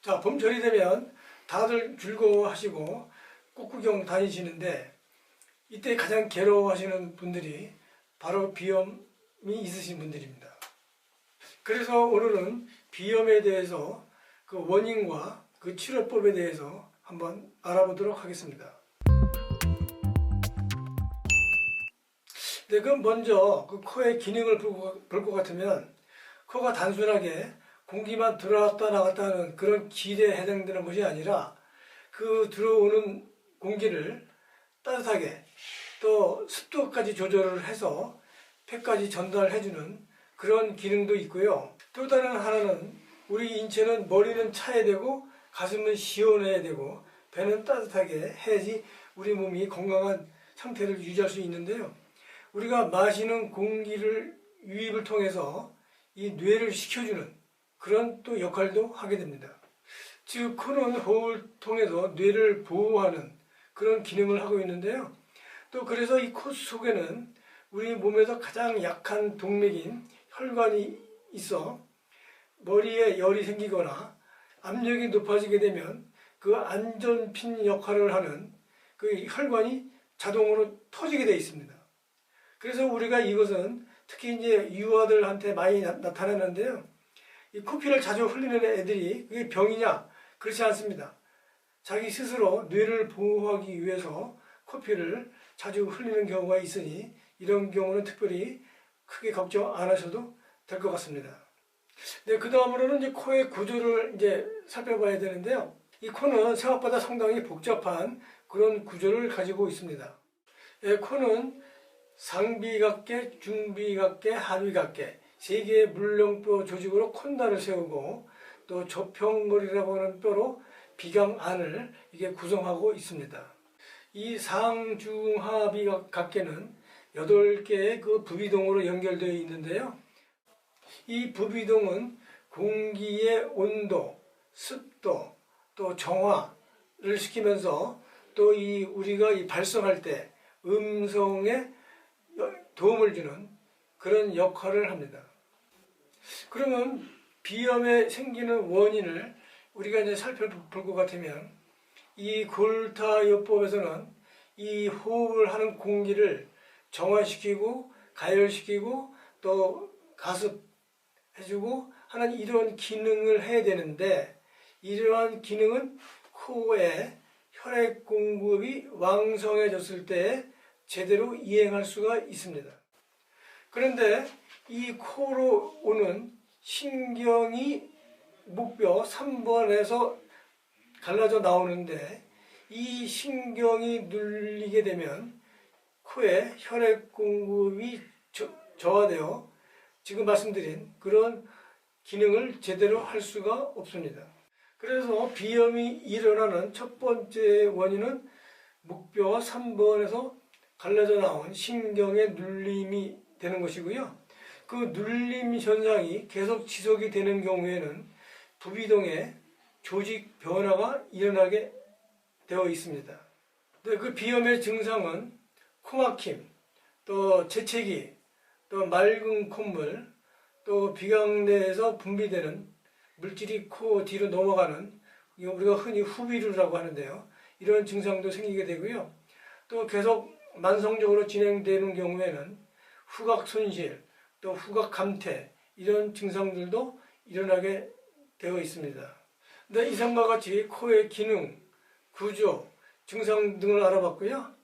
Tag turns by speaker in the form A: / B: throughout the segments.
A: 자, 봄철이 되면 다들 즐거워하시고 꽃구경 다니시는데 이때 가장 괴로워하시는 분들이 바로 비염이 있으신 분들입니다. 그래서 오늘은 비염에 대해서 그 원인과 그 치료법에 대해서 한번 알아보도록 하겠습니다. 네, 그럼 먼저 그 코의 기능을 볼 것 같으면 코가 단순하게 공기만 들어왔다 나갔다 하는 그런 기대에 해당되는 것이 아니라 그 들어오는 공기를 따뜻하게 또 습도까지 조절을 해서 폐까지 전달해주는 그런 기능도 있고요. 또 다른 하나는 우리 인체는 머리는 차야 되고 가슴은 시원해야 되고 배는 따뜻하게 해야지 우리 몸이 건강한 상태를 유지할 수 있는데요. 우리가 마시는 공기를 유입을 통해서 이 뇌를 식혀주는 그런 또 역할도 하게 됩니다. 즉 코는 호흡을 통해서 뇌를 보호하는 그런 기능을 하고 있는데요. 또 그래서 이 코 속에는 우리 몸에서 가장 약한 동맥인 혈관이 있어 머리에 열이 생기거나 압력이 높아지게 되면 그 안전핀 역할을 하는 그 혈관이 자동으로 터지게 되어 있습니다. 그래서 우리가 이것은 특히 이제 유아들한테 많이 나타나는데요. 이 코피를 자주 흘리는 애들이 그게 병이냐? 그렇지 않습니다. 자기 스스로 뇌를 보호하기 위해서 코피를 자주 흘리는 경우가 있으니 이런 경우는 특별히 크게 걱정 안 하셔도 될 것 같습니다. 네, 그 다음으로는 이제 코의 구조를 이제 살펴봐야 되는데요. 이 코는 생각보다 상당히 복잡한 그런 구조를 가지고 있습니다. 네, 코는 상비각계, 중비각계, 하비각계 세 개의 물렁뼈 조직으로 콘다를 세우고 또 조평머리라고 하는 뼈로 비강 안을 이게 구성하고 있습니다. 이 상중하비각계는 8개의 그 부비동으로 연결되어 있는데요. 이 부비동은 공기의 온도, 습도, 또 정화를 시키면서 또 이 우리가 이 발성할 때 음성에 도움을 주는 그런 역할을 합니다. 그러면 비염에 생기는 원인을 우리가 이제 살펴볼 것 같으면 이 골타요법에서는 이 호흡을 하는 공기를 정화시키고 가열시키고 또 가습해주고 하는 이런 기능을 해야 되는데 이러한 기능은 코에 혈액 공급이 왕성해졌을 때 제대로 이행할 수가 있습니다. 그런데 이 코로 오는 신경이 목뼈 3번에서 갈라져 나오는데 이 신경이 눌리게 되면 코에 혈액 공급이 저하되어 지금 말씀드린 그런 기능을 제대로 할 수가 없습니다. 그래서 비염이 일어나는 첫 번째 원인은 목뼈 3번에서 갈라져 나온 신경의 눌림이 되는 것이고요. 그 눌림 현상이 계속 지속이 되는 경우에는 부비동의 조직 변화가 일어나게 되어 있습니다. 그 비염의 증상은 코막힘, 또 재채기, 또 맑은 콧물, 또 비강 내에서 분비되는 물질이 코 뒤로 넘어가는 우리가 흔히 후비루라고 하는데요. 이런 증상도 생기게 되고요. 또 계속 만성적으로 진행되는 경우에는 후각 손실, 또 후각 감퇴 이런 증상들도 일어나게 되어 있습니다. 근데 이상과 같이 코의 기능, 구조, 증상 등을 알아봤고요.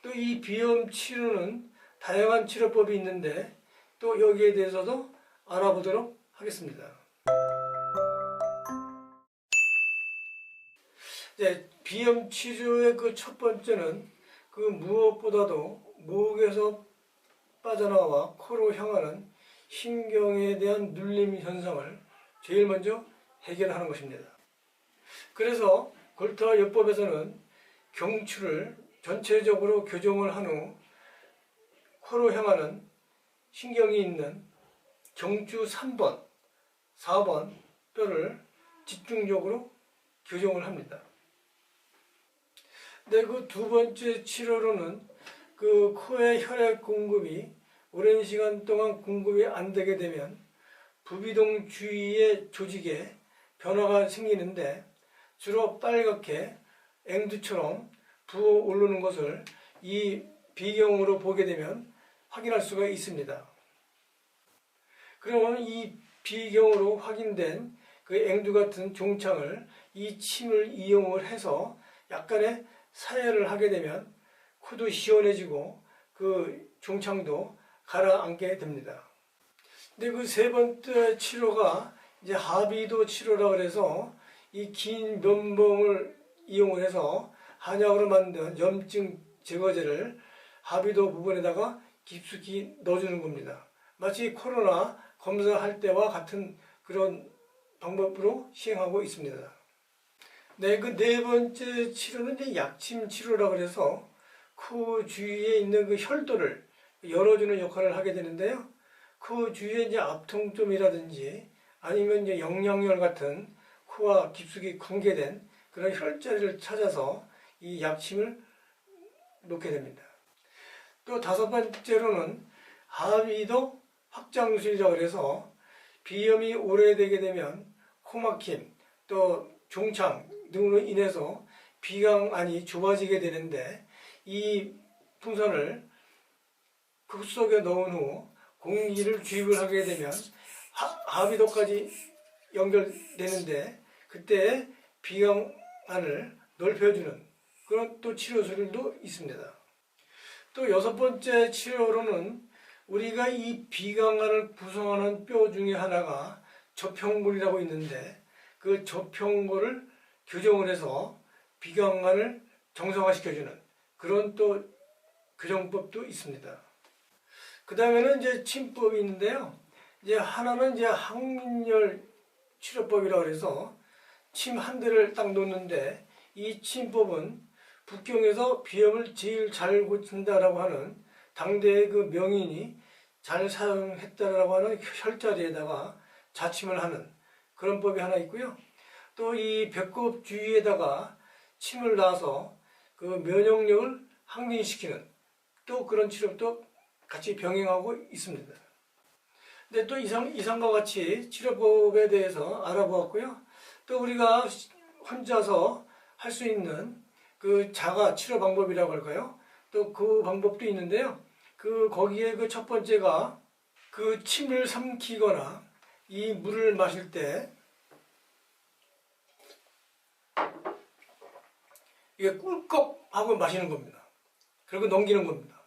A: 또 이 비염 치료는 다양한 치료법이 있는데 또 여기에 대해서도 알아보도록 하겠습니다. 네, 비염 치료의 그 첫 번째는 그 무엇보다도 목에서 빠져나와 코로 향하는 신경에 대한 눌림 현상을 제일 먼저 해결하는 것입니다. 그래서 골타요법에서는 경추를 전체적으로 교정을 한 후 코로 향하는 신경이 있는 경추 3번, 4번 뼈를 집중적으로 교정을 합니다. 네, 그 두 번째 치료로는 그 코의 혈액 공급이 오랜 시간 동안 공급이 안 되게 되면 부비동 주위의 조직에 변화가 생기는데 주로 빨갛게 앵두처럼 부어 오르는 것을 이 비경으로 보게 되면 확인할 수가 있습니다. 그러면 이 비경으로 확인된 그 앵두 같은 종창을 이 침을 이용을 해서 약간의 사열을 하게 되면 코도 시원해지고 그 종창도 가라앉게 됩니다. 근데 그 세 번째 치료가 이제 하비도 치료라 그래서 이 긴 면봉을 이용을 해서 한약으로 만든 염증 제거제를 하비도 부분에다가 깊숙이 넣어주는 겁니다. 마치 코로나 검사할 때와 같은 그런 방법으로 시행하고 있습니다. 네, 그 네 번째 치료는 이제 약침 치료라고 해서 코 주위에 있는 그 혈도를 열어주는 역할을 하게 되는데요. 코 주위에 이제 앞통점이라든지 아니면 이제 영양열 같은 코와 깊숙이 관계된 그런 혈자리를 찾아서 이 약침을 놓게 됩니다. 또 다섯 번째로는 하비도 확장술이라고 해서 비염이 오래되게 되면 코막힘 또 종창 등으로 인해서 비강안이 좁아지게 되는데 이 풍선을 그 속에 넣은 후 공기를 주입을 하게 되면 하비도까지 연결되는데 그때 비강안을 넓혀주는 그런 또 치료술도 있습니다. 또 여섯 번째 치료로는 우리가 이 비강안을 구성하는 뼈 중에 하나가 저평골이라고 있는데 그 저평골을 교정을 해서 비강안을 정상화시켜주는 그런 또 교정법도 있습니다. 그 다음에는 이제 침법이 있는데요. 이제 하나는 이제 항민열 치료법이라고 해서 침 한 대를 딱 놓는데 이 침법은 북경에서 비염을 제일 잘 고친다라고 하는 당대의 그 명인이 잘 사용했다라고 하는 혈자리에다가 자침을 하는 그런 법이 하나 있고요. 또 이 배꼽 주위에다가 침을 놔서 그 면역력을 항진시키는 또 그런 치료도 같이 병행하고 있습니다. 근데 또 이상과 같이 치료법에 대해서 알아보았고요. 또 우리가 혼자서 할 수 있는 그 자가 치료 방법이라고 할까요? 또 그 방법도 있는데요. 거기에 그 첫 번째가 그 침을 삼키거나 이 물을 마실 때 이게 꿀꺽 하고 마시는 겁니다. 그리고 넘기는 겁니다.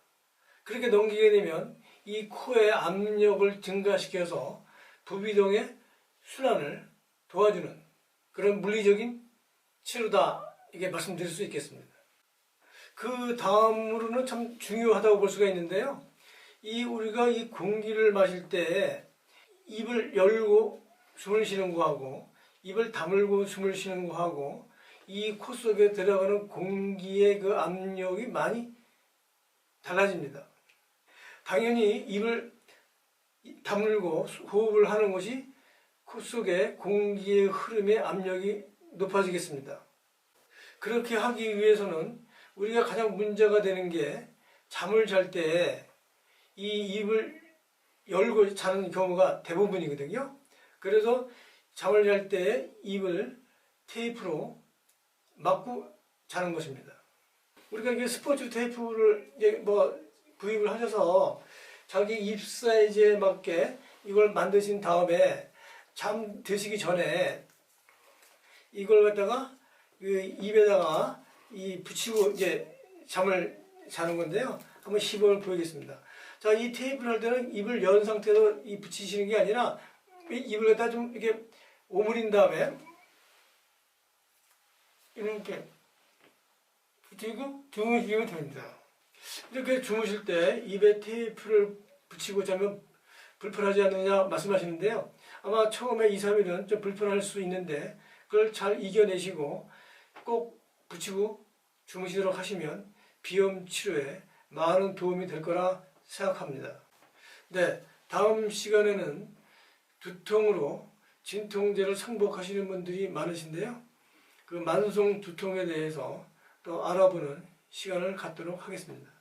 A: 그렇게 넘기게 되면 이 코의 압력을 증가시켜서 부비동의 순환을 도와주는 그런 물리적인 치료다 이게 말씀드릴 수 있겠습니다. 그 다음으로는 참 중요하다고 볼 수가 있는데요. 우리가 이 공기를 마실 때 입을 열고 숨을 쉬는 거하고 입을 다물고 숨을 쉬는 거하고 이 코 속에 들어가는 공기의 그 압력이 많이 달라집니다. 당연히 입을 다물고 호흡을 하는 것이 코 속에 공기의 흐름의 압력이 높아지겠습니다. 그렇게 하기 위해서는 우리가 가장 문제가 되는 게 잠을 잘 때 이 입을 열고 자는 경우가 대부분이거든요. 그래서 잠을 잘 때 입을 테이프로 막고 자는 것입니다. 우리가 이게 스포츠 테이프를 이제 구입을 하셔서 자기 입 사이즈에 맞게 이걸 만드신 다음에 잠 드시기 전에 이걸 갖다가 그 입에다가 붙이고 이제 잠을 자는 건데요. 한번 시범을 보이겠습니다. 자, 이 테이프를 할 때는 입을 연 상태로 붙이시는 게 아니라 입을 갖다 좀 이렇게 오므린 다음에 이렇게 붙이고 주무시면 됩니다. 이렇게 주무실 때 입에 테이프를 붙이고 자면 불편하지 않느냐 말씀하시는데요. 아마 처음에 2, 3일은 좀 불편할 수 있는데 그걸 잘 이겨내시고 꼭 붙이고 주무시도록 하시면 비염 치료에 많은 도움이 될 거라 생각합니다. 네, 다음 시간에는 두통으로 진통제를 상복하시는 분들이 많으신데요. 그 만성 두통에 대해서 또 알아보는 시간을 갖도록 하겠습니다.